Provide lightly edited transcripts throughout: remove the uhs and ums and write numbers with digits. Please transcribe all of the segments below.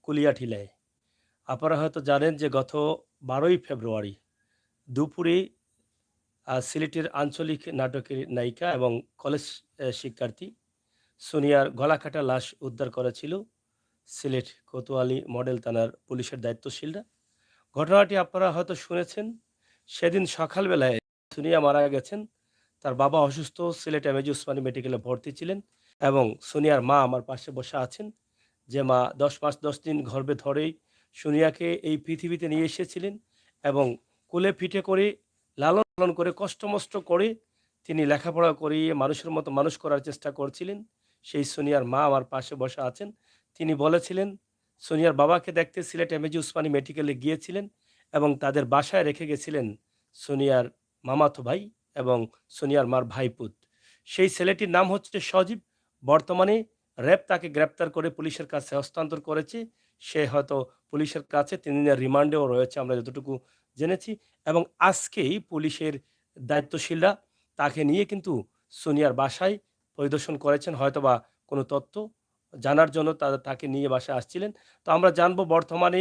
কুলিয়াঠিলায়। আপনারা হয়তো জানেন যে গত ১২ই ফেব্রুয়ারি দুপুরে সিলেটের আঞ্চলিক নাটকের নায়িকা এবং কলেজ শিক্ষার্থী সোনিয়ার গলাকাটা লাশ উদ্ধার করেছিল সিলেট কোতোয়ালি মডেল থানার পুলিশের দায়িত্বশীলরা। ঘটনাটি আপনারা হয়তো শুনেছেন। সেদিন সকালবেলায় সোনিয়া মারা গেছেন। তার বাবা অসুস্থ, সিলেট এমএজি ওসমানী মেডিকেলে ভর্তি ছিলেন এবং সোনিয়ার মা আমার পাশে বসে আছেন। যে মা ১০ মাস ১০ দিন গর্ভে ধরেই সোনিয়াকে এই পৃথিবীতে নিয়ে এসেছিলেন এবং কোলে পিঠে করে লালন পালন করে কষ্ট-মষ্ট করে তিনি লেখাপড়া করিয়ে মানুষের মতো মানুষ করার চেষ্টা করছিলেন। সেই সোনিয়ার মা আমার পাশে বসা আছেন। তিনি বলেছিলেন সোনিয়ার বাবাকে দেখতে সিলেট এমএজি ওসমানী মেডিকেলে গিয়েছিলেন এবং তাদের বাসায় রেখে গেছিলেন সোনিয়ার মামাতো ভাই এবং সোনিয়ার মার ভাইপুত। সেই ছেলেটির নাম হচ্ছে সজীব। বর্তমানে র‍্যাব তাকে গ্রেপ্তার করে পুলিশের কাছে হস্তান্তর করেছে। সে হয়তো পুলিশের কাছে ৩ দিনের রিমান্ডেও রয়েছে আমরা যতটুকু জেনেছি এবং আজকেই পুলিশের দায়িত্বশীলরা তাকে নিয়ে কিন্তু সোনিয়ার বাসায় পরিদর্শন করেছেন হয়তোবা কোনো তথ্য জানার জন্য তাকে নিয়ে বাসায় আসছিলেন। তো আমরা জানবো বর্তমানে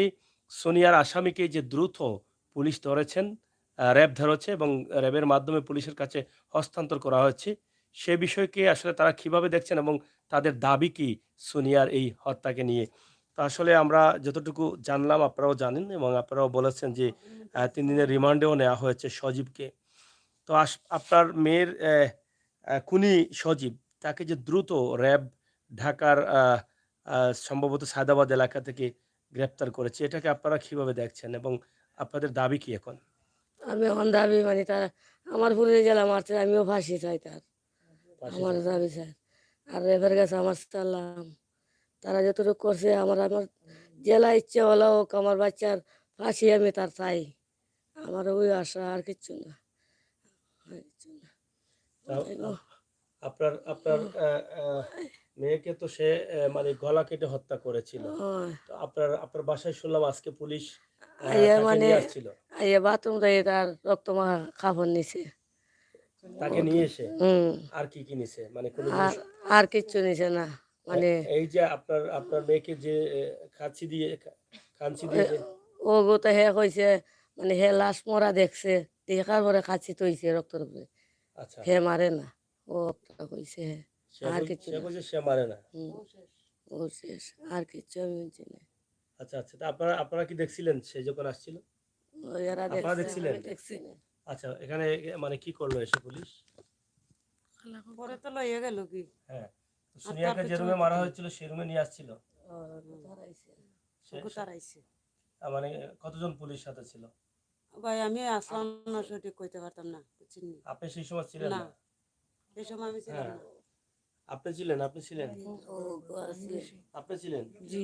সোনিয়ার আসামিকে যে দ্রুত পুলিশ ধরেছেন, র‍্যাব ধরেছে এবং র‍্যাবের মাধ্যমে পুলিশের কাছে হস্তান্তর করা হয়েছে। সে বিষয়কে আসলে তারা কিভাবে দেখছেন এবং তাদের দাবি কি সোনিয়ার এই হত্যাকে নিয়ে? তো আসলে আমরা যতটুকু জানলাম আপনারাও জানেন এবং আপনারাও বলেছেন যে ৩ দিনের রিমান্ডেও নেওয়া হয়েছে সজীবকে। তো আপনার মেয়ের খুনি সজীব তাকে যে দ্রুত র‍্যাব ঢাকার সম্ভবত সায়দাবাদ এলাকা থেকে গ্রেপ্তার করেছে, এটাকে আপনারা কিভাবে দেখছেন এবং আপনাদের দাবি কি এখন? আমি এখন দাবি মানে তারা আমার পুলিশে জেলা মারছে, আমিও ফাঁসি চাই তার। পাশে আমার থাকতে দাবি চাই। আর রেফের কাছে আমার সালাম। তারা যতটুকু করছে আমার আমার জেলা ইচ্ছে হলো হোক, আমার বাচ্চার ফাঁসি আমি তার চাই। আমার ওই আশা, আর কিচ্ছু না, আর কিচ্ছু না। তাও তাই গো। আপনার আপনার মেয়েকে তো সে মানে গলা কেটে হত্যা করেছিল। ওই, তো আপনার বাসায় শুনলাম আজকে পুলিশ আইয়া তাকে মানে নিয়ে আসছিল। আইয়া বাথরুম থেকে তার রক্ত মাখা কাপড় নিছে। তাকে নিয়ে এসে হুম। আর কি নিছে? মানে কোনো আর জিনিস আর কিচ্ছু নিছে না, মানে এই যে আপনার মেয়েকে যে কাঁচি দিয়ে যে ও গোতে হে কইছে, মানে হে লাশ মরা দেখছে, দেখার পরে কাছি তৈছে রক্তর উপরে। আচ্ছা, হে মারে না, ও একটা কইছে হে। আর কিছু সে না। বলছে সে মারে না। হুম, ও শেষ, আর কিচ্ছু আমি বলছি না। আচ্ছা, আচ্ছা। তা আপনারা কি দেখছিলেন সে যখন আসছিল? ওই এরা আপনারা দেখছে, দেখছিলেন? আমি দেখছি না। আচ্ছা, এখানে মানে কি করলো এসে পুলিশ? পরে তো লইয়া গেল কি হ্যাঁ। তো আর তার সোনিয়াকে যে পেছনে রুমে তো মারা কেন হয়েছিল সেই রুমে নিয়ে আসছিল। ধরাইছে। সে ওকে সে তারাইছে। মানে কতজন পুলিশ সাথে ছিল? ভাই আমি আসলাম না, সঠিক কইতে পারতাম না, বুঝছেন? আপনি সেই সময় ছিলেন না, না? এই সময় আমি ছিলাম হ্যাঁ। না। আপনি ছিলেন? ও গো আছে। আপনি ছিলেন? জি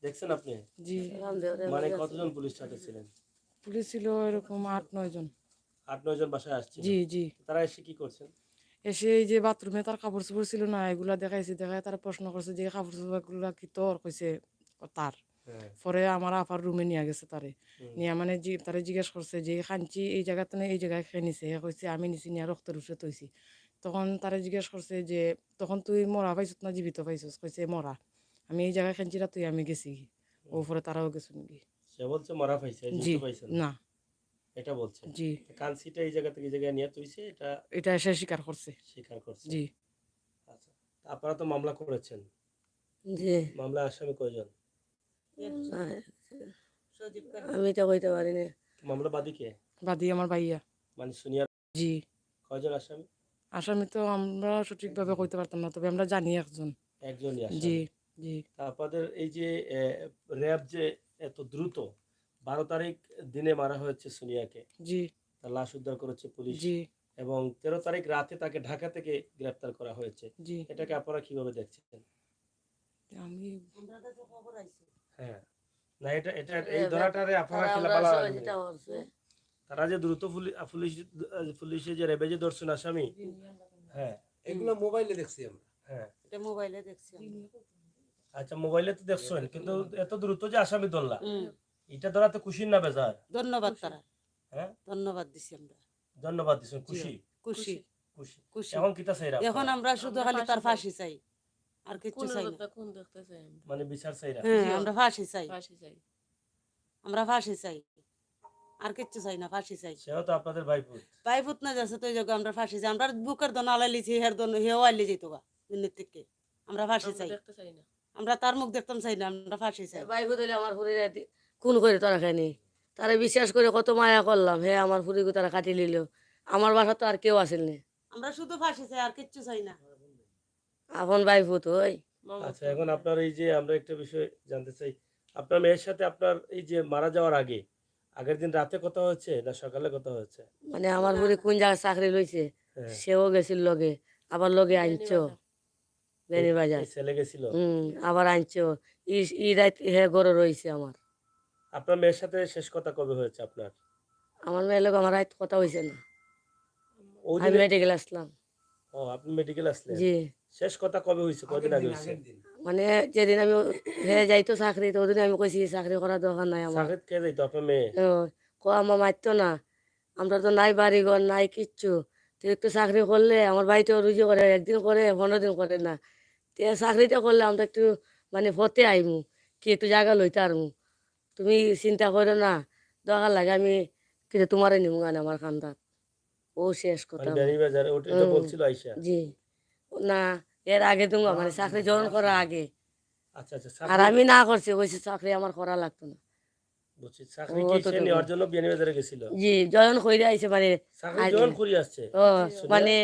দেখছেন আপনি? জি সালাম দেও রে মানে বাবা। কতজন পুলিশ সাথে ছিলেন? পুলিশ ছিল এরকম ৮-৯ জন। ৮-৯ জন বাসায় আসছিল। জি জি তো তারা এসে কি করছেন? এসে এই যে বাথরুমে তার কাপড় চোপড় ছিল না, এগুলা দেখাইছে, দেখায় তারা প্রশ্ন করছে যে কাপড় চোপড় গুলা কি তোর, কইছে তার। হ্যাঁ। পরে আমার আপার রুমে নিয়ে গেছে তারে। হুম। নিয়ে মানে তারে জিজ্ঞেস করছে যে খাঞ্চি এই জায়গাতে না এই জায়গায় খেয়ে নিছে, কইছে আমি নিছি, নিয়ে রক্তের উঠে তৈছি। তখন তারে জিজ্ঞেস করছে যে তখন তুই মরা পাইছত না জীবিত পাইছস, কইছে মরা, আমি এই জায়গায় খাঞ্চিরা তুই আমি গেছি। ও পরে তারাও গেছে নাকি। সে বলছে মারা পাইছে, জি জীবিত পাইছে না। না। এটা বলছে। জি কানসিটা এই জায়গা থেকে এই জায়গায় নিয়ে তুইছে এটা এটা সে স্বীকার করছে। স্বীকার করছে। জি আচ্ছা। তা আপনারা তো মামলা করেছেন। জি। মামলায় আসামি কয়জন? সজীব কার আমি তো কইতে পারি না। মামলা বাদী কে? বাদী আমার ভাইয়া। মানে সোনিয়ার জি কয়জন আসামি? আসামি তো আমরা সঠিকভাবে কইতে পারতাম না, তবে আমরা জানি একজন। একজনই জি আসামি। জি তা আপনাদের এই যে র‍্যাব যে এত দ্রুত ১২ তারিখ দিনে মারা হয়েছে সোনিয়াকে। জি তার লাশ উদ্ধার করেছে পুলিশ জি এবং ১৩ তারিখ রাতে তাকে ঢাকা থেকে গ্রেপ্তার করা হয়েছে। জি এটাকে আপনারা কিভাবে দেখছেন? আমি আমরা তো খবর আইছে। হ্যাঁ। না এটা এটা এই ধরাটারে আপনারা তারা খেলা আমরা পালা সহযোগিতা করছে। তারা যে দ্রুত পুলিশে যে রেবে যে ধরছেন আসামি। হ্যাঁ, এগুলো মোবাইলে দেখছি আমরা। হ্যাঁ। এটা মোবাইলে দেখছি আমি। আচ্ছা মোবাইলে তো দেখছেন কিন্তু এত দ্রুত যে আসামি ধরলা হুম, এটা ধরাতে খুশি না বেজার? ধন্যবাদ তারা, হ্যাঁ, ধন্যবাদ দিছি আমরা। ধন্যবাদ দিছেন। খুশি খুশি খুশি খুশি। এখন কিতা চাই এখন আমরা শুধু খালি তার ফাঁসি চাই, আর কিচ্ছু কোন চাই না। কথা কোন দেখতে চাই আমরা মানে বিচার চাইরা। হ্যাঁ, জি, আমরা ফাঁসি চাই, ফাঁসি চাই আমরা ফাঁসি চাই, আর কিচ্ছু চাই না, ফাঁসি চাই। সেও তো আপনাদের ভাইপুত। ভাই পুত না যাচ্ছে তো এই জায়গায় আমরা ফাঁসি চাই, আমরা বুকের দন আলাই লিছি, হের দন হেও আইলে যেত গা দিনের থেকে। আমরা ফাঁসি আমরা চাই, দেখতে চাই না আমরা তার মুখ দেখতাম চাই না, আমরা ফাঁসি চাই। ভাই হইলে আমার ফুরি কোন করে তারা খায়নি তারা বিশ্বাস করে কত মায়া করলাম হে আমার ফুরি তারা কাটি নিল আমার বাসা তো আর কেউ আসেননি আমরা শুধু ফাঁসি চাই, আর কিচ্ছু চাই না। আপন ভাই ফুত ওই আচ্ছা, এখন আপনার এই যে আমরা একটা বিষয় জানতে চাই, আপনার মেয়ের সাথে আপনার এই যে মারা যাওয়ার আগে, আগের দিন রাতে কথা হয়েছে না সকালে কথা হয়েছে? মানে আমার ফুরি কোন জায়গায় চাকরি লইছে হ্যাঁ। সেও গেছিল লগে আবার লগে আনছো বেনি বাজার এই ছেলে গেছিল। আবার আনছো ই রাত হে গড়ে রয়েছে আমার আপনার মেয়ের সাথে শেষ কথা কবে হয়েছে আপনার? আমার মেয়ের লোক আমার রাত কথা হয়েছে না ওই আমি দিন? মেডিকেল আসলাম ও, আপনি মেডিকেল আসলেন? জি শেষ কথা কবে হয়েছে, কদিন আগে হয়েছে? মানে যেদিন আমি হে যাইতো চাকরি তো ওদিন আমি কইছি চাকরি করার দরকার নাই আমার চাকরি কে যাইতো আপনার মেয়ে? ও, আমার মারতো না আমরা তো নাই বাড়িঘর নাই কিচ্ছু তুই একটু চাকরি করলে আমার বাড়িতেও রুজি করে একদিন করে 15 দিন করে না তে চাকরিটা করলে আমরা একটু মানে ফতে আইমু কি একটু জায়গা লইতে আরমু তুমি চিন্তা করো না দরকার লাগে আমি কিন্তু তোমারে নিমু গান আমার খান্দাত ও শেষ কথা মানে আমার। বেনিবাজারে এটা হুম। বলছিল আইসা? জি না এর আগে তুমি মানে চাকরি জয়েন করার আগে আচ্ছা আচ্ছা, আর চাকরি আমি না করছি কইছি চাকরি আমার করা লাগতো না বুঝছি। চাকরি ও কি তো সে তো- নেওয়ার জন্য বেনিবাজারে গেছিল? জি জয়েন করে আইছে মানে চাকরি আগে। জয়েন করি আসছে? ও মানে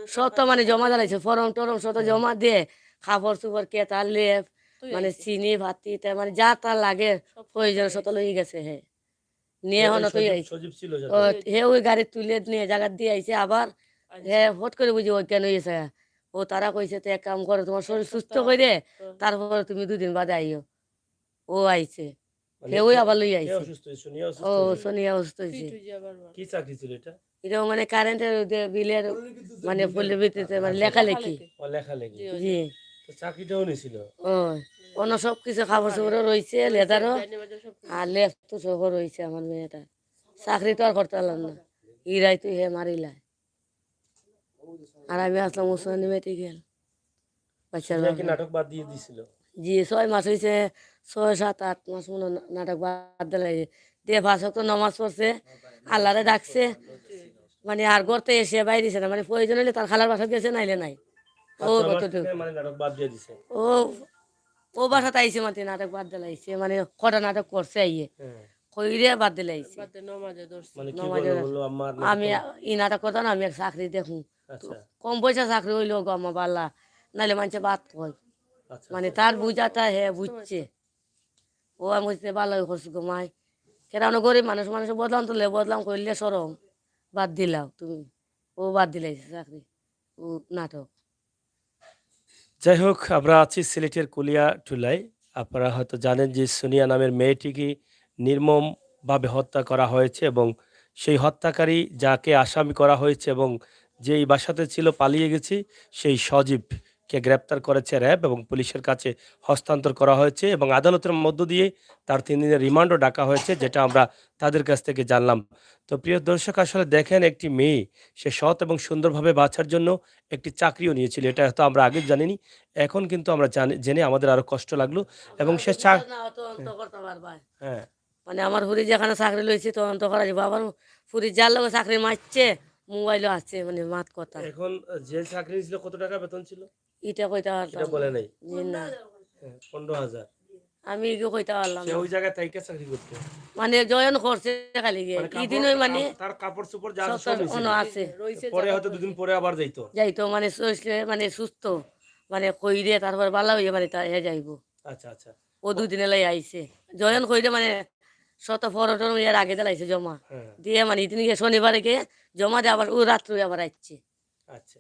শত মানে জমা দাঁড়াইছে ফরম টরম শত জমা দিয়ে খাবার চুপড় কেতা লেপ মানে চিনি ভাতি তা মানে যা তার লাগে প্রয়োজন শত লই গেছে হে নিয়ে হন তুই সজীব- আইছে সজীব ছিল ও সাথে? হে ওই গাড়ি তুলে নিয়ে জায়গা দিয়ে আইছে আবার হে হট করে বুঝি ওই কেন হয়েছে ও তারা কইছে তো এক কাম করো তোমার শরীর সুস্থ করে তারপরে তুমি 2 দিন বাদে আইও ও আইছে মানে হে ওই কে- আবার লই কে আইছে অসুস্থ হয়েছে? সোনিয়া ও অসুস্থ হয়েছে? সোনিয়া অসুস্থ হয়েছে কি চাকরি ছিল এটা? এটাও মানে কারেন্টের বিলের মানে ফুলের ভিত্তিতে মানে লেখালেখি ও, লেখালেখি। জি তো চাকরিটাও নিছিল? ও অন্য সব কিছু খাবার চোপড়ও রয়েছে লেদারও আর লেফ তো সব রয়েছে আমার মেয়েটা চাকরি তো আর করতে পারলাম না ইরাই তুই হে মারিলা আর আমি আসলাম উসমানী মেডিকেল বাচ্চার সোনিয়া কি বাবা। নাটক বাদ দিয়ে দিছিল? জি 6 মাস হয়েছে 6 7 8 মাস মনে হয় নাটক বাদ দিলাই দিয়ে 5 ওয়াক্ত নামাজ পড়ছে আল্লাহরে ডাকছে মানে আর গড়তে এসে বাইরেছে না মানে প্রয়োজন হলে তার খালার বাসা গেছে নাইলে নাই ও 5-6 মাস কতটুকু থেকে মানে নাটক বাদ দিয়ে দিছে? ও ও বাসাতে আইছে মাতি নাটক বাদ দিলাইছে মানে কটা নাটক করছে আইয়ে হ্যাঁ। কইরে বাদ দিলাইছে মানে কি নমাজে বললো আমার আমি ই নাটক করতাম না আমি এক চাকরি দেখুন আচ্ছা কম পয়সা চাকরি হইলেও গো আমার পাল্লা নাইলে মানুষে বাদ কয় আচ্ছা মানে তার বুঝাটা হে বুঝছে ও আমি বুঝতে ভালো করছি গো মাই কেন গরিব মানুষ বদলাম তুলে বদলাম করলে সরম বাদ দিলাও তুমি ও বাদ দিলাইছে চাকরি ও নাটক যাই হোক, আমরা আছি সিলেটের কুলিয়াটুলায়। আপনারা হয়তো জানেন যে সোনিয়া নামের মেয়েটিকে নির্মমভাবে হত্যা করা হয়েছে এবং সেই হত্যাকারী যাকে আসামি করা হয়েছে এবং যেই বাসাতে ছিল পালিয়ে গেছে সেই সজীবকে গ্রেপ্তার করেছে র্যাব এবং পুলিশের কাছে হস্তান্তর করা হয়েছে এবং আদালতের মধ্য দিয়ে তার 3 দিনের রিমান্ডও ডাকা হয়েছে, যেটা আমরা তাদের কাছ থেকে জানলাম। তো প্রিয় দর্শক, আসলে দেখেন, একটি মেয়ে সে সৎ এবং সুন্দরভাবে বাঁচার জন্য একটি চাকরিও নিয়েছিল। এটা হয়তো আমরা আগে জানিনি, এখন কিন্তু আমরা জেনে আমাদের আরো কষ্ট লাগলো। এবং সে না তদন্ত করতে পারবা হ্যাঁ, মানে আমার ফুরি যেখানে চাকরি লইছে তদন্ত করা যাবে আবার ফুরি যার লোক চাকরি মারছে মোবাইলও আছে মানে মাত কথা এখন যে চাকরি ছিল কত টাকা বেতন ছিল এটা কইতে এটা পারলাম বলে নাই? জি না 15,000। আমি কি কইতে পারলাম সে না ওই জায়গায় তাইকে চাকরি করতে মানে জয়েন করছে খালি গিয়ে মানে ইদিন ওই মানে তার কাপড় চোপড় যা আছে সব সব নিছিল। আছে পরে হয়তো 2 দিন পরে আবার যাইতো। যাইতো মানে মানে সুস্থ মানে কইরে তারপর বালা হইয়া মানে তা হে যাইবো আচ্ছা আচ্ছা। ও 2 দিনে লাই আইছে জয়েন কইরে মানে শত ফরটন ইয়ার আগে দিলাইছে জমা হ্যাঁ, দিয়ে মানে ইদিন গিয়ে শনিবারে গিয়ে জমা দিয়ে আবার ও রাত্রে আবার আইছে আচ্ছা।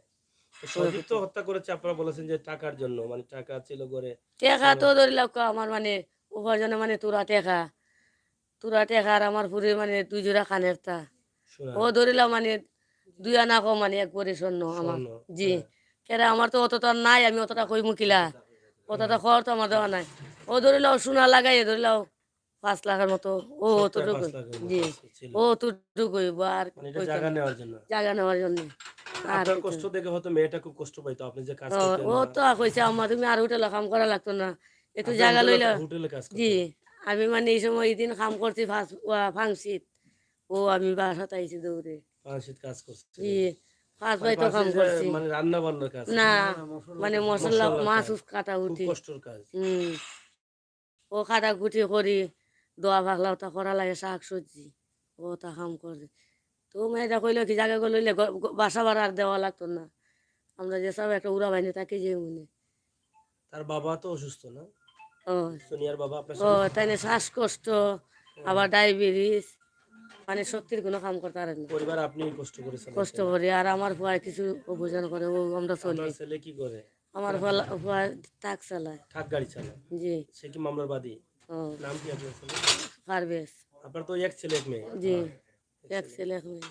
তো সজীব তো হত্যা করেছে, আপনারা বলেছেন যে টাকার জন্য, মানে টাকা ছিল ঘরে। টেকা তো ধরিলাম আমার মানে উপার্জনে মানে তুরা টেকা আর আমার পুরে মানে 2 জোড়া কানের তা শোনা ও ধরিলাম মানে 2 আনা কম মানে এক ভরি স্বর্ণ আমার স্বর্ণ, জি হ্যাঁ। কেরা আমার তো অতটা নাই আমি অতটা কই মুখিলা অতটা খর তো আমার দেওয়া নাই ও ধরিলাও সোনা লাগাই ধরিলাও 5 লাখের মতো ও সব প্রায় অতটুকু 5 লাখের মতো জি ছিল। ও অতটুকুই আর মানে এটা হইতো জায়গা না নেওয়ার জন্য। জায়গা নেওয়ার জন্য আর আপনার কিছু কষ্ট না। দেখে হয়তো মেয়েটা খুব কষ্ট পাইতো। আপনি যে কাজ ও করতেন ও বা তো কইছে আম্মা তুমি আর হোটেলে কাম করা লাগতো না একটু আপনি জায়গা লইলে হোটেলে কাজ জি করতেন। আমি মানে এই সময় এই দিন কাম করছি ফাংশিত ও আমি বাসাতে আইছি দৌড়ে পাঁচশীত কাজ জি করছিলেন। 5 মানে বাই তো কাম পাঁচশীত যে করছি মানে রান্না বান্নার কাজ না না? মানে মশলা মশলার মাছ কাজ। কাটা খুব উঠি কষ্টর কাজ। হুম ও কাটাকুটি করি দোয়া পাখলা ওটা করা লাগে শাক সবজি ও তা কাম করে তো মেয়েটা কইলো কি জায়গা লইলে বাসা ভাড়া আর দেওয়া লাগতো না আমরা যে সব একটা উড়া বাহিনী তাকে যে মনে তার বাবা তো অসুস্থ না? ও সোনিয়ার বাবা আপনার ও স্বামী? তাইলে শ্বাসকষ্ট আবার ডায়াবেটিস মানে শক্তির কোনো কাম করতে পারে না পরিবার আপনি কষ্ট করে কষ্ট চালাইতেন। করি আর আমার ভয় কিছু অভিযান করে ও আমরা আপনার চলি ছেলে কি করে? আমার ভয় টাক চালায় ট্রাক গাড়ি চালায়। জি সে কি মামলার বাদী? ও নাম কি আপনার ছেলে? পারবেশ আপনার তো এক ছেলে এক মেয়ে। জি এক ছেলে এক মেয়ে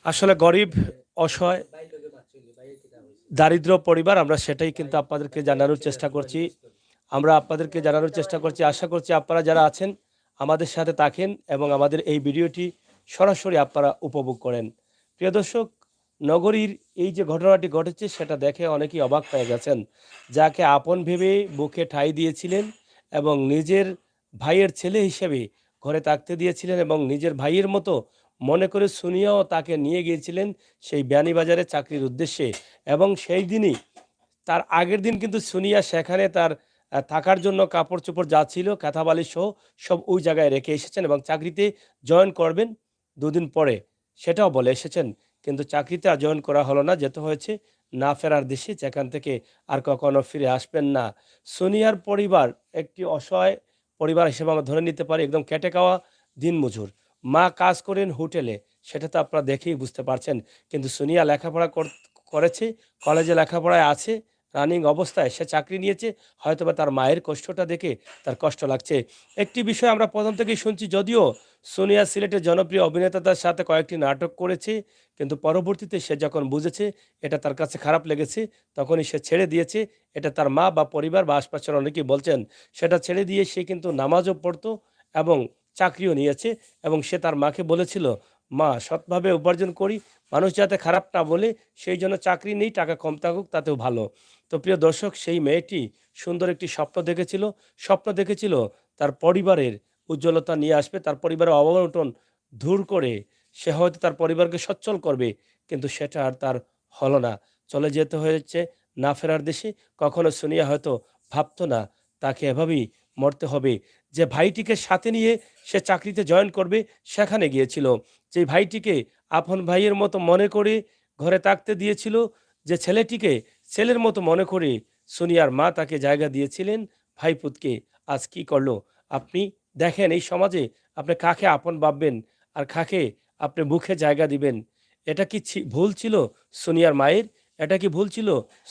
আসলে গরিব, অসহায়, দারিদ্র পরিবার আমরা সেটাই কিন্তু আপনাদেরকে জানানোর চেষ্টা করছি। আমরা আপনাদেরকে জানানোর চেষ্টা করছি। আশা করছি আপনারা যারা আছেন আমাদের সাথে থাকেন এবং আমাদের এই ভিডিওটি সরাসরি আপনারা উপভোগ করেন। প্রিয় দর্শক, নগরীর এই যে ঘটনাটি ঘটেছে সেটা দেখে অনেকেই অবাক হয়ে গেছেন। যাকে আপন ভেবে বুকে ঠাঁই দিয়েছিলেন এবং নিজের ভাইয়ের ছেলে হিসেবে ঘরে থাকতে দিয়েছিলেন এবং নিজের ভাইয়ের মতো মনে করে সুনিয়াও তাকে নিয়ে গিয়েছিলেন সেই বিয়ানীবাজারে চাকরির উদ্দেশ্যে এবং সেই দিনই তার আগের দিন কিন্তু সুনিয়া সেখানে তার থাকার জন্য কাপড়-চোপড় যা ছিল কাঁথা বালিশ সহ সব ওই জায়গায় রেখে এসেছেন এবং চাকরিতে জয়েন করবেন ২ দিন পরে। সেটাও বলে এসেছেন। কিন্তু চাকরিতে আর জয়েন করা হলো না। যেতে হয়েছে না ফেরার দেশে যেখান থেকে আর কখনো ফিরে আসবেন না। সুনিয়ার পরিবার একটি অসহায় পরিবার হিসেবে আমরা ধরে নিতে পারি একদম খেটে খাওয়া দিনমজুর। মা কাজ করেন হোটেলে সেটা তো আপনারা দেখেই বুঝতে পারছেন। কিন্তু সুনিয়া লেখাপড়া করেছে, কলেজে লেখাপড়ায় আছে, রানিং অবস্থায় সে চাকরি নিয়েছে। হয়তোবা তার মায়ের কষ্টটা দেখে তার কষ্ট লাগছে। একটি বিষয় আমরা প্রথম থেকেই শুনছি যদিও সোনিয়া সিলেটের জনপ্রিয় অভিনেতাদের সাথে কয়েকটি নাটক করেছে, কিন্তু পরবর্তীতে সে যখন বুঝেছে এটা তার কাছে খারাপ লেগেছে, তখনই সে ছেড়ে দিয়েছে। এটা তার মা বা পরিবার বা আশপাশের অনেকেই বলছেন। সেটা ছেড়ে দিয়ে সে কিন্তু নামাজও পড়তো এবং চাকরিও নিয়েছে এবং সে তার মাকে বলেছিল, "মা সৎভাবে উপার্জন করি, মানুষ যাতে খারাপ না বলে সেই জন্য চাকরি নেই, টাকা কম থাকুক তাতেও ভালো।" তো প্রিয় দর্শক, সেই মেয়েটি সুন্দর একটি স্বপ্ন দেখেছিল। স্বপ্ন দেখেছিল তার পরিবারের উজ্জ্বলতা নিয়ে আসবে, তার পরিবারের অবনটন দূর করে সে হয়তো তার পরিবারকে সচ্ছল করবে। কিন্তু সেটা আর তার হলো না। চলে যেতে হয়েছে না ফেরার দেশে। কখনো সুনিয়া হয়তো ভাবতো না তাকে এভাবেই মরতে হবে। যে ভাইটিকে সাথে নিয়ে সে চাকরিতে জয়েন করবে সেখানে গিয়েছিল। যে ভাইটিকে আপন ভাইয়ের মতো মনে করে ঘরে থাকতে দিয়েছিল, যে ছেলেটিকে ছেলের মতো মনে করে সোনিয়ার মা তাকে জায়গা দিয়েছিলেন, ভাইপুতকে আজ কি করলো? আপনি দেখেন এই সমাজে আপনি কাকে আপন ভাববেন আর কাকে আপনি মুখে জায়গা দিবেন? এটা কি ভুল ছিল সোনিয়ার মায়ের? এটা কি ভুল ছিল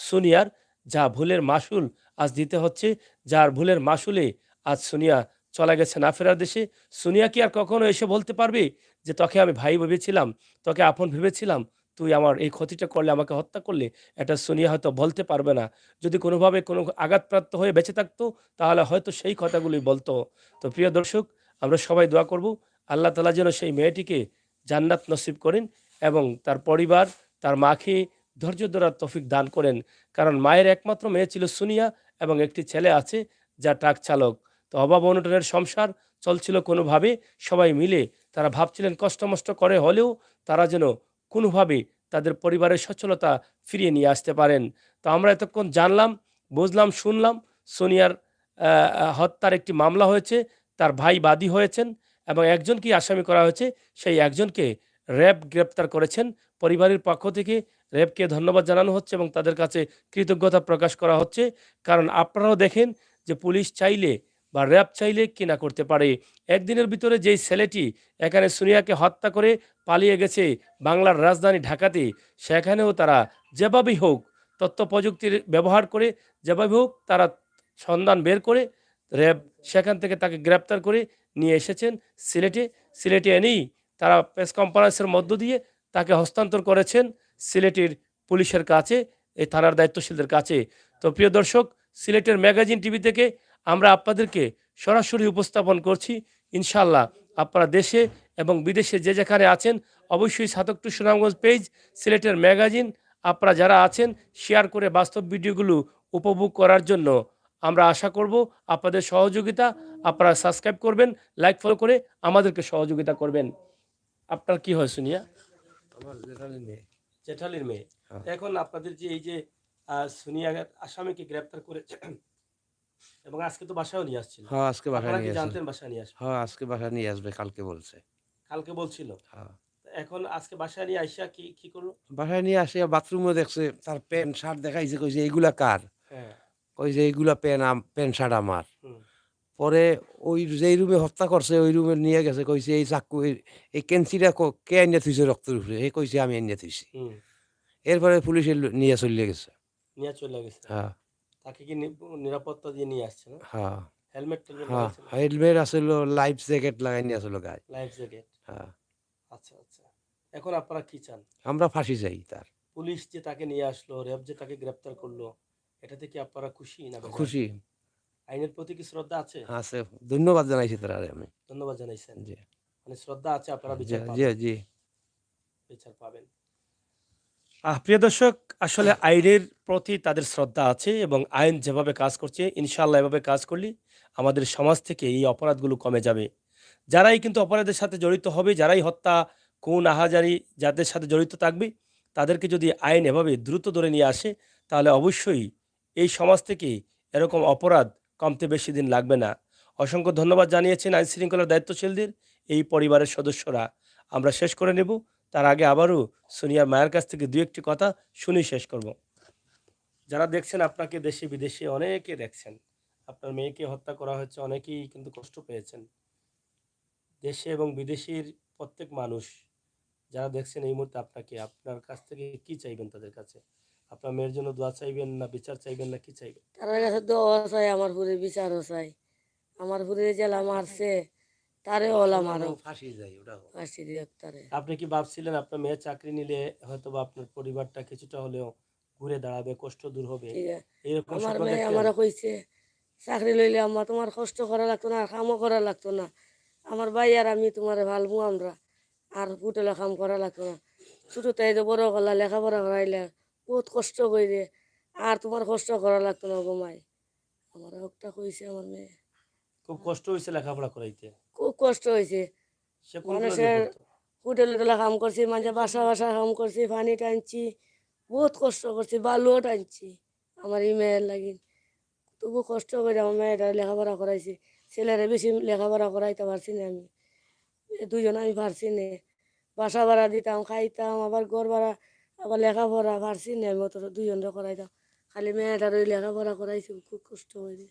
সোনিয়ার? যা ভুলের মাসুল আজ দিতে হচ্ছে, যার ভুলের মাসুলে আজ সোনিয়া চলে গেছে না ফেরার দেশে। সোনিয়া কি আর কখনো এসে বলতে পারবে যে, "তোকে আমি ভাই ভেবেছিলাম, তোকে আপন ভেবেছিলাম, তুই আমার এই ক্ষতিটা করলে, আমাকে হত্যা করলে"? এটা সোনিয়া হয়তো বলতে পারবে না। যদি কোনোভাবে কোনো আঘাতপ্রাপ্ত হয়ে বেঁচে থাকতো, তাহলে হয়তো সেই কথাগুলি বলতো। তো প্রিয় দর্শক, আমরা সবাই দোয়া করব আল্লাহ তাআলা যেন সেই মেয়েটিকে জান্নাত নসিব করেন এবং তার পরিবার, তার মাকে ধৈর্য ধরার তৌফিক দান করেন। কারণ মায়ের একমাত্র মেয়ে ছিল সুনিয়া এবং একটি ছেলে আছে যা ট্রাক চালক। তো অভাব অনটনের সংসার চলছিল কোনোভাবে, সবাই মিলে তারা ভাবছিলেন কষ্ট-মষ্ট করে হলেও তারা যেন কোনোভাবে তাদের পরিবারের সচ্ছলতা ফিরিয়ে নিয়ে আসতে পারেন। তো আমরা এতক্ষণ জানলাম, বুঝলাম, শুনলাম সোনিয়ার হত্যার একটি মামলা হয়েছে। তার ভাই বাদী হয়েছেন এবং একজনকেই আসামি করা হয়েছে। সেই একজনকে র‍্যাব গ্রেপ্তার করেছেন। পরিবারের পক্ষ থেকে র‍্যাবকে ধন্যবাদ জানানো হচ্ছে এবং তাদের কাছে কৃতজ্ঞতা প্রকাশ করা হচ্ছে। কারণ আপনারাও দেখেন যে পুলিশ চাইলে বা র‍্যাব চাইলে কি না করতে পারে। একদিনের ভিতরে যেই ছেলেটি এখানে সোনিয়াকে হত্যা করে পালিয়ে গেছে বাংলার রাজধানী ঢাকাতে, সেখানেও তারা যেভাবেই হোক তথ্য প্রযুক্তির ব্যবহার করে যেভাবে হোক তারা সন্ধান বের করে র‍্যাব সেখান থেকে তাকে গ্রেপ্তার করে নিয়ে এসেছেন সিলেটে। সিলেটে এনেই তারা প্রেস কনফারেন্সের মধ্য দিয়ে তাকে হস্তান্তর করেছেন সিলেটের পুলিশের কাছে, এই থানার দায়িত্বশীলদের কাছে। তো প্রিয় দর্শক, সিলেটের ম্যাগাজিন টিভি থেকে আমরা আপনাদেরকে সরাসরি উপস্থাপন করছি। ইনশাআল্লাহ আপনারা দেশে এবং বিদেশে যে যেখানে আছেন অবশ্যই সাতক টু সুনামগঞ্জ পেজ, সিলেটের ম্যাগাজিন আপনারা যারা আছেন শেয়ার করে বাস্তব ভিডিওগুলো উপভোগ করার জন্য আমরা আশা করব আপনাদের সহযোগিতা। আপনারা সাবস্ক্রাইব করবেন, লাইক ফলো করে আমাদেরকে সহযোগিতা করবেন। আপনার কি হয় শুনিয়া? আমার জেঠানির মেয়ে। জেঠালির মেয়ে। হ্যাঁ। এখন আপনাদের যে এই যে সুনিয়া আসামিকে গ্রেপ্তার করেছে এবং আজকে তো বাসায়ও নিয়ে আসছিল, হ্যাঁ, আজকে বাসায় আপনারা কি নিয়ে আসবে। জানতেন বাসায় নিয়ে আসবে? হ্যাঁ, আজকে বাসায় নিয়ে আসবে, কালকে বলছে। কালকে বলছিল। হ্যাঁ। এখন আজকে বাসায় নিয়ে আইসা কি কি করলো? বাসায় নিয়ে আসে বাথরুমে দেখছে তার প্যান্ট শার্ট দেখাইছে, কইছে এইগুলা কার? হ্যাঁ। কইছে এইগুলা প্যান্ট শার্ট আমার। হুম। পরে ওই যেই রুমে হত্যা করছে ওই রুমে নিয়ে গেছে, কইছে এই চাকু এই কেঞ্চিটা কে আইনে থুইছে রক্তের উপরে? এই কইছে আমি আইনে থুইছি। হুম। এরপরে পুলিশে নিয়ে চলে গেছে। নিয়ে চলে গেছে। হ্যাঁ, তাকে কি নিরাপত্তা দিয়ে নিয়ে আসছে না? হ্যাঁ, হেলমেট টেলমেট হ্যাঁ। লাগাইছিল? হেলমেট আছিল, লাইফ জ্যাকেট লাগাই নিয়ে আসলো গায়ে। Life jacket. হ্যাঁ। আচ্ছা আচ্ছা। এখন আপনারা কি চান? আমরা ফাঁসি চাই তার। পুলিশ যে তাকে নিয়ে আসলো, র্যাব যে তাকে গ্রেপ্তার করলো, এটাতে কি আপনারা খুশি না বেজার? খুশি আইনের প্রতি কি শ্রদ্ধা আছে? আছে, ধন্যবাদ জানাইছি তার আমি। ধন্যবাদ জানাইছেন। জি, মানে শ্রদ্ধা আছে, আপনারা জি, বিচার জি, পাবেন। জি। বিচার পাবেন। প্রিয় দর্শক, আসলে আইনের প্রতি তাদের শ্রদ্ধা আছে এবং আইন যেভাবে কাজ করছে ইনশাআল্লাহ এভাবে কাজ করলে আমাদের সমাজ থেকে এই অপরাধগুলো কমে যাবে। যারাই কিন্তু অপরাধের সাথে জড়িত হবে, যারাই হত্যা, খুন, আহাজারি যাদের সাথে জড়িত থাকবে, তাদেরকে যদি আইন এভাবে দ্রুত ধরে নিয়ে আসে তাহলে অবশ্যই এই সমাজ থেকে এরকম অপরাধ কমতে বেশি দিন লাগবে না। অসংখ্য ধন্যবাদ জানিয়েছেন আইন শৃঙ্খলার দায়িত্বশীলদের, এই পরিবারের সদস্যরা। আমরা শেষ করে নেব, তার আগে আবারও সোনিয়ার মায়ের কাছ থেকে দু একটি কথা শুনেই শেষ করব। যারা দেখছেন আপনাকে দেশে বিদেশে অনেকে দেখছেন, আপনার মেয়েকে হত্যা করা হয়েছে, অনেকেই কিন্তু কষ্ট পেয়েছেন। দেশে এবং বিদেশের প্রত্যেক মানুষ যারা দেখছেন এই মুহূর্তে আপনাকে, আপনার কাছ থেকে কি চাইবেন তাদের কাছে? আপনার মেয়ের জন্য দোয়া চাইবেন না বিচার চাইবেন না কি চাইবেন? তার কাছে দোয়া চাই, আমার পুরে বিচারও চাই। আমার পুরে জেলা মারছে তারে ওলা মারো, ফাঁসি যাই ওটা। ফাঁসি দিয়ক তারে। আপনি কি ভাবছিলেন আপনার মেয়ে চাকরি নিলে হয়তো বা আপনার পরিবারটা কিছুটা হলেও ঘুরে দাঁড়াবে, কষ্ট দূর হবে, ঠিক আছে, এরকম আমার স্বপ্ন মেয়ে দেখতেন? আমারও কইছে চাকরি লইলে আম্মা তোমার কষ্ট করা লাগতো না, আর কামও করা লাগতো না। আমার ভাই আর আমি তোমার ভালবো আমরা, আর হোটেলে কাম করা লাগতো না। ছোটো তাই যে বড় করলা, লেখাপড়া করাইলে বহুত কষ্ট করে, আর তোমার কষ্ট করা লাগতো না ঘুমাই। আমার একটা কইছে আমার মেয়ে, খুব কষ্ট হয়েছে লেখাপড়া করাইতে? খুব কষ্ট হয়েছে। সে কোন কলেজে মানুষের পড়তো? হোটেলে টোলা কাম করছি, মানুষের বাসা বাসা কাম করছি, পানি টানছি, বহুত কষ্ট করছি, বালুও টানছি আমার এই মেয়ের লাগি। তবু কষ্ট করে আমার মেয়েটা লেখাপড়া করাইছি। ছেলেরা বেশি লেখাপড়া করাইতে পারছি না আমি, দুজন আমি পারছি না। বাসা ভাড়া দিতাম, খাইতাম, আবার ঘর ভাড়া, আবার লেখাপড়া পারছি না আমি, অত দুজনরা করাইতাম। খালি মেয়েটার ওই লেখাপড়া করাইছি খুব কষ্ট করে।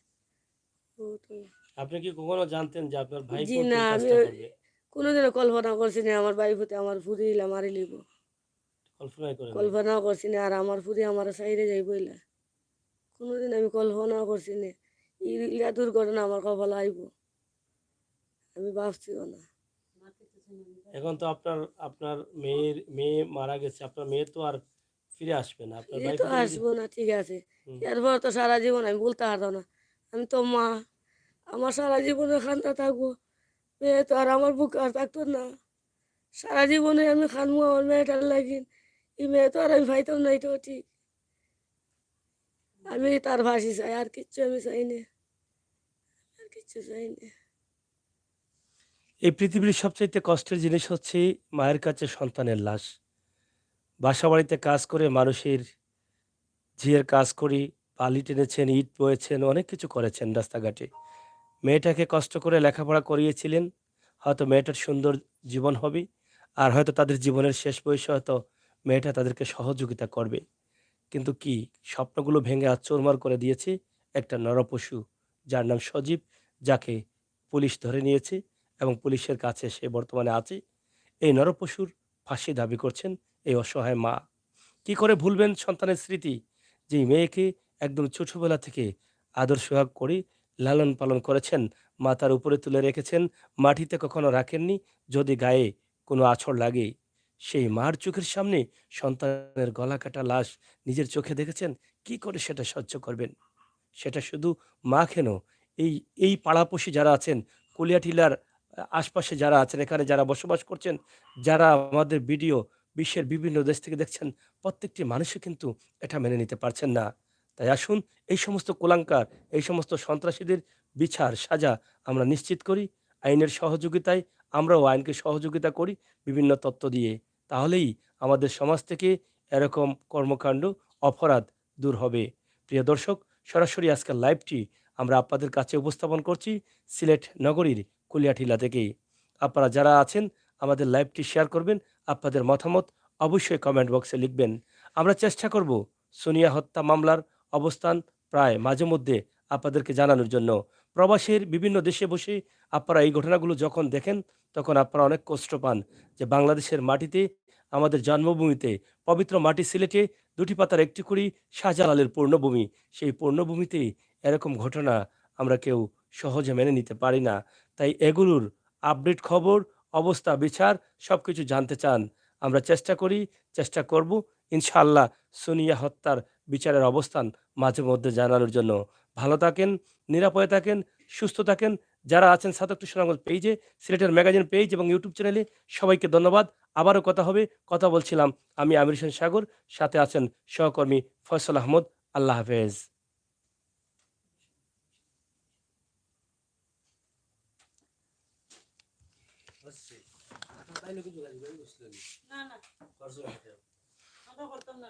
বহুত হয়েছে। আপনি কি কখনো জানতেন যে আপনার ভাই জি করতে না, এই আমি কাজটা করবে? কোনোদিনও কল্পনা করছি না আমার বাড়ি ফুটে আমার ফুরিলা মারি লিব, কল্পনাই করেন নাই? কল্পনাও করছি না। আর আমার ফুরি আমার সাইডে যাই বইলা কোনোদিন আমি কল্পনাও করছি না ইলা দুর্ঘটনা আমার কপালে আইব, আমি ভাবছিও না। এখন তো আপনার আপনার মেয়ে মারা গেছে, আপনার মেয়ে তো আর ফিরে আসবে না, আপনার ফিরে ভাই তো যদি আসবো না, ঠিক আছে, হুম। এরপর তো সারা জীবন আমি বলতে পারতো না। আমি তো মা, আমার সারা জীবনে খান্দা থাকবো, মেয়ে তো আর আমার বুক আর থাকতো না। সারা জীবনে আমি খানবো আমার মেয়েটার লাগিন, এই মেয়ে তো আর আমি পাইতাম না, এটাও ঠিক। আমি তার ফাঁসি চাই, আর কিচ্ছু আমি চাই না, আর কিচ্ছু চাই না। এই পৃথিবীর সবচাইতে কষ্টের জিনিস হচ্ছে মায়ের কাছে সন্তানের লাশ। বাসা বাড়িতে কাজ করে মানুষের ঝিয়ের কাজ করি, বালি টেনেছেন, ইট বয়েছেন, অনেক কিছু করেছেন রাস্তাঘাটে। মেয়েটাকে কষ্ট করে লেখাপড়া করিয়েছিলেন, হয়তো মেয়েটার সুন্দর জীবন হবে, আর হয়তো তাদের জীবনের শেষ বয়সে হয়তো মেয়েটা তাদেরকে সহযোগিতা করবে। কিন্তু কি স্বপ্নগুলো ভেঙে আজ চুরমার করে দিয়েছে একটা নরপশু, যার নাম সজীব, যাকে পুলিশ ধরে নিয়েছে এবং পুলিশের কাছে সে বর্তমানে আছে। এই নরপশুর ফাঁসি দাবি করছেন এই অসহায় মা। কি করে ভুলবেন সন্তানের স্মৃতি, যেই মেয়েকে একদম ছোটবেলা থেকে আদর সোহাগ করে লালন পালন করেছেন, মাথার উপরে তুলে রেখেছেন, মাটিতে কখনো রাখেননি। যদি গায়ে কোনো আছর লাগে, সেই মার চোখের সামনে সন্তানের গলা কাটা লাশ নিজের চোখে দেখেছেন, কি করে সেটা সহ্য করবেন? সেটা শুধু মা কেন, এই এই পাড়াপড়শি যারা আছেন, কুলিয়াটিলার আশপাশে যারা আছেন, এখানে যারা বসবাস করছেন, যারা আমাদের ভিডিও বিশ্বের বিভিন্ন দেশ থেকে দেখছেন, প্রত্যেকটি মানুষই কিন্তু এটা মেনে নিতে পারছেন না। তাই আসুন এই সমস্ত কুলাঙ্কার, এই সমস্ত সন্ত্রাসীদের বিচার, সাজা আমরা নিশ্চিত করি। আইনের সহযোগিতায় আমরাও আইনকে সহযোগিতা করি বিভিন্ন তথ্য দিয়ে। তাহলেই আমাদের সমাজ থেকে এরকম কর্মকাণ্ড, অপরাধ দূর হবে। প্রিয় দর্শক, সরাসরি আজকের লাইভটি আমরা আপনাদের কাছে উপস্থাপন করছি সিলেট নগরীর কুলিয়াটিলা থেকেই। আপনারা যারা আছেন আমাদের লাইভটি শেয়ার করবেন, আপনাদের মতামত অবশ্যই কমেন্ট বক্সে লিখবেন। আমরা চেষ্টা করব সোনিয়া হত্যা মামলার অবস্থান প্রায় মাঝে মধ্যে আপনাদেরকে জানানোর জন্য। প্রবাসের বিভিন্ন দেশে বসে আপনারা এই ঘটনাগুলো যখন দেখেন তখন আপনারা অনেক কষ্ট পান যে বাংলাদেশের মাটিতে, আমাদের জন্মভূমিতে, পবিত্র মাটি সিলেটে, দুটি পাতার একটি কুড়ি শাহজালালের পূর্ণভূমি, সেই পূর্ণভূমিতে এরকম ঘটনা আমরা কেউ সহজে মেনে নিতে পারি না। তাই এগুলোর আপডেট খবর, অবস্থা, বিচার সবকিছু জানতে চান। আমরা চেষ্টা করব ইনশাআল্লাহ সোনিয়া হত্যার বিচারের অবস্থান মাঝে মধ্যে জানানোর জন্য। ভালো থাকেন, নিরাপদে থাকেন, সুস্থ থাকেন। যারা আছেন সাতক কৃষ্ণনগর পেজে, সিলেটের ম্যাগাজিন পেজ এবং ইউটিউব চ্যানেলে সবাইকে ধন্যবাদ। আবারও কথা বলছিলাম আমি আমির হোসেন সাগর, সাথে আছেন সহকর্মী ফয়সাল আহমদ। আল্লাহ হাফেজ। না না আমরা করতাম না